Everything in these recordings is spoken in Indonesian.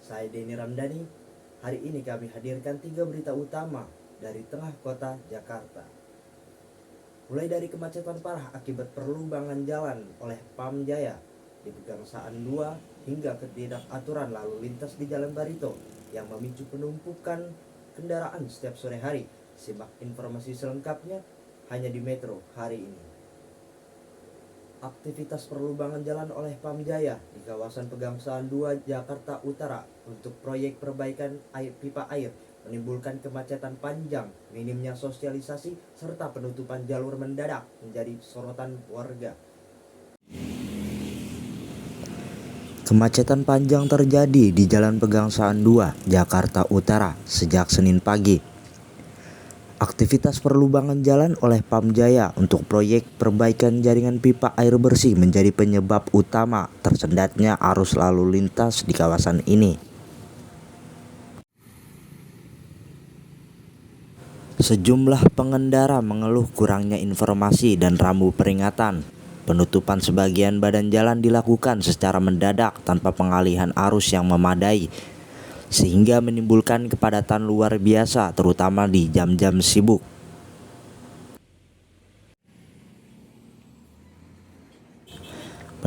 Saya Denny Ramdhani. Hari ini kami hadirkan 3 berita utama dari tengah kota Jakarta. Mulai dari kemacetan parah akibat perlubangan jalan oleh Pam Jaya di Pegangsaan 2 hingga ketidakaturan lalu lintas di Jalan Barito yang memicu penumpukan kendaraan setiap sore hari. Simak informasi selengkapnya hanya di Metro hari ini. Aktivitas perlubangan jalan oleh Pam Jaya di kawasan Pegangsaan 2 Jakarta Utara untuk proyek perbaikan pipa air menimbulkan kemacetan panjang, minimnya sosialisasi, serta penutupan jalur mendadak menjadi sorotan warga. Kemacetan panjang terjadi di Jalan Pegangsaan 2 Jakarta Utara sejak Senin pagi. Aktivitas perlubangan jalan oleh Pam Jaya untuk proyek perbaikan jaringan pipa air bersih menjadi penyebab utama tersendatnya arus lalu lintas di kawasan ini. Sejumlah pengendara mengeluh kurangnya informasi dan rambu peringatan. Penutupan sebagian badan jalan dilakukan secara mendadak tanpa pengalihan arus yang memadai, sehingga menimbulkan kepadatan luar biasa terutama di jam-jam sibuk.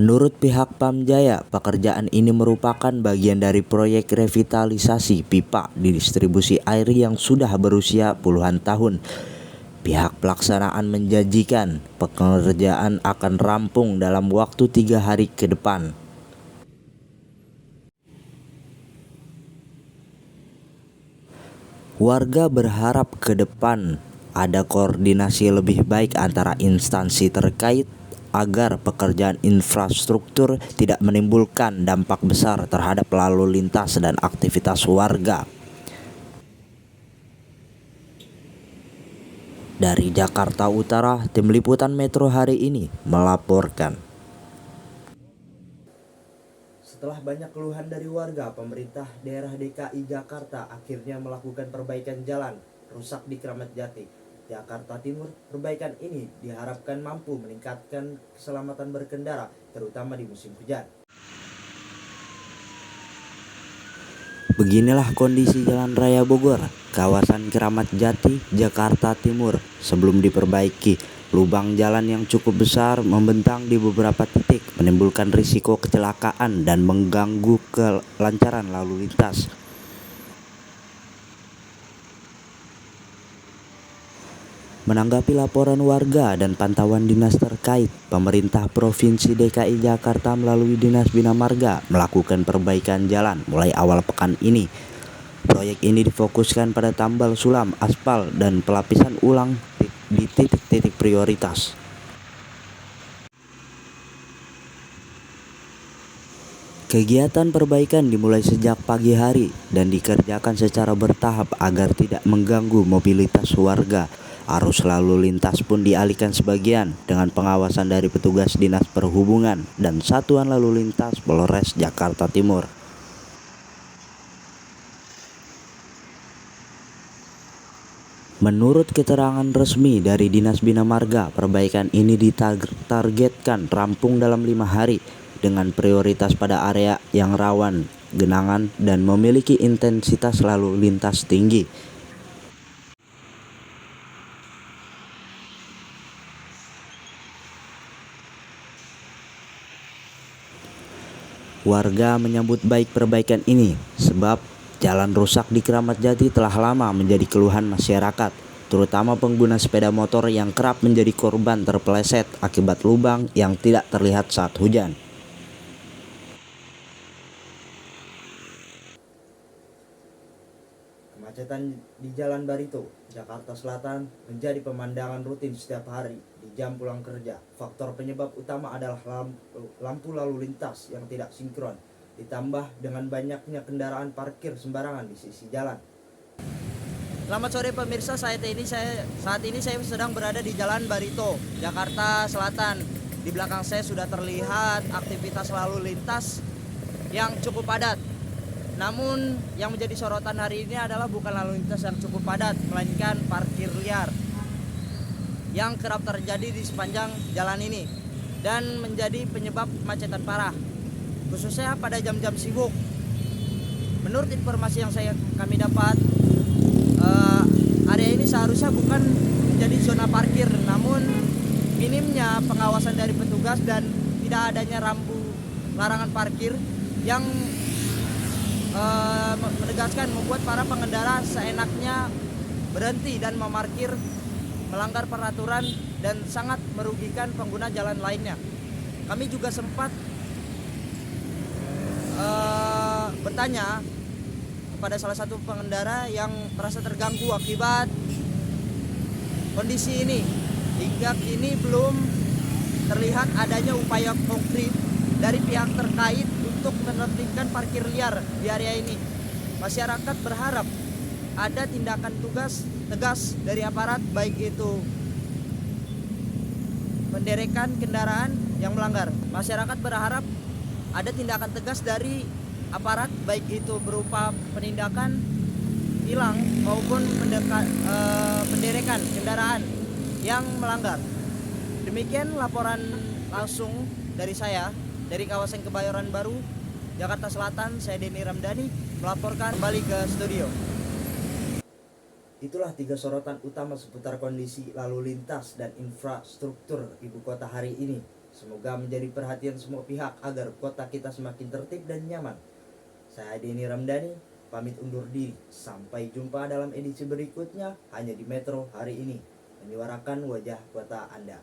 Menurut pihak Pam Jaya, pekerjaan ini merupakan bagian dari proyek revitalisasi pipa di distribusi air yang sudah berusia puluhan tahun. Pihak pelaksanaan menjanjikan pekerjaan akan rampung dalam waktu 3 hari ke depan. Warga berharap ke depan ada koordinasi lebih baik antara instansi terkait agar pekerjaan infrastruktur tidak menimbulkan dampak besar terhadap lalu lintas dan aktivitas warga. Dari Jakarta Utara, tim liputan Metro hari ini melaporkan. Setelah banyak keluhan dari warga, pemerintah daerah DKI Jakarta akhirnya melakukan perbaikan jalan rusak di Kramat Jati, Jakarta Timur. Perbaikan ini diharapkan mampu meningkatkan keselamatan berkendara, terutama di musim hujan. Beginilah kondisi Jalan Raya Bogor, kawasan Kramat Jati, Jakarta Timur sebelum diperbaiki. Lubang jalan yang cukup besar membentang di beberapa titik, menimbulkan risiko kecelakaan dan mengganggu kelancaran lalu lintas. Menanggapi laporan warga dan pantauan dinas terkait, pemerintah Provinsi DKI Jakarta melalui Dinas Bina Marga melakukan perbaikan jalan mulai awal pekan ini. Proyek ini difokuskan pada tambal sulam, aspal, dan pelapisan ulang di titik-titik prioritas. Kegiatan perbaikan dimulai sejak pagi hari dan dikerjakan secara bertahap agar tidak mengganggu mobilitas warga. Arus lalu lintas pun dialihkan sebagian dengan pengawasan dari petugas Dinas Perhubungan dan Satuan Lalu Lintas Polres Jakarta Timur. Menurut keterangan resmi dari Dinas Bina Marga, perbaikan ini ditargetkan rampung dalam 5 hari dengan prioritas pada area yang rawan genangan dan memiliki intensitas lalu lintas tinggi. Warga menyambut baik perbaikan ini sebab jalan rusak di Kramat Jati telah lama menjadi keluhan masyarakat, terutama pengguna sepeda motor yang kerap menjadi korban terpeleset akibat lubang yang tidak terlihat saat hujan. Kemacetan di Jalan Barito, Jakarta Selatan menjadi pemandangan rutin setiap hari di jam pulang kerja. Faktor penyebab utama adalah lampu lalu lintas yang tidak sinkron, ditambah dengan banyaknya kendaraan parkir sembarangan di sisi jalan. Selamat sore pemirsa, saat ini saya sedang berada di Jalan Barito, Jakarta Selatan. Di belakang saya sudah terlihat aktivitas lalu lintas yang cukup padat. Namun yang menjadi sorotan hari ini adalah bukan lalu lintas yang cukup padat, melainkan parkir liar yang kerap terjadi di sepanjang jalan ini dan menjadi penyebab kemacetan parah, khususnya pada jam-jam sibuk. menurut informasi yang kami dapat, area ini seharusnya bukan menjadi zona parkir, namun minimnya pengawasan dari petugas dan tidak adanya rambu larangan parkir yang menegaskan membuat para pengendara seenaknya berhenti dan memarkir melanggar peraturan dan sangat merugikan pengguna jalan lainnya. Kami juga sempat bertanya kepada salah satu pengendara yang merasa terganggu akibat kondisi ini. Hingga kini belum terlihat adanya upaya konkret dari pihak terkait untuk menertibkan parkir liar di area ini. Masyarakat berharap ada tindakan tegas dari aparat, baik itu penderekan kendaraan yang melanggar. Masyarakat berharap ada tindakan tegas dari aparat, baik itu berupa penindakan tilang maupun penderekan kendaraan yang melanggar. Demikian laporan langsung dari saya dari kawasan Kebayoran Baru, Jakarta Selatan. Saya Denny Ramdhani melaporkan kembali ke studio. Itulah 3 sorotan utama seputar kondisi lalu lintas dan infrastruktur ibu kota hari ini. Semoga menjadi perhatian semua pihak agar kota kita semakin tertib dan nyaman. Saya Denny Ramdhani, pamit undur diri. Sampai jumpa dalam edisi berikutnya hanya di Metro hari ini, menyuarakan wajah kota Anda.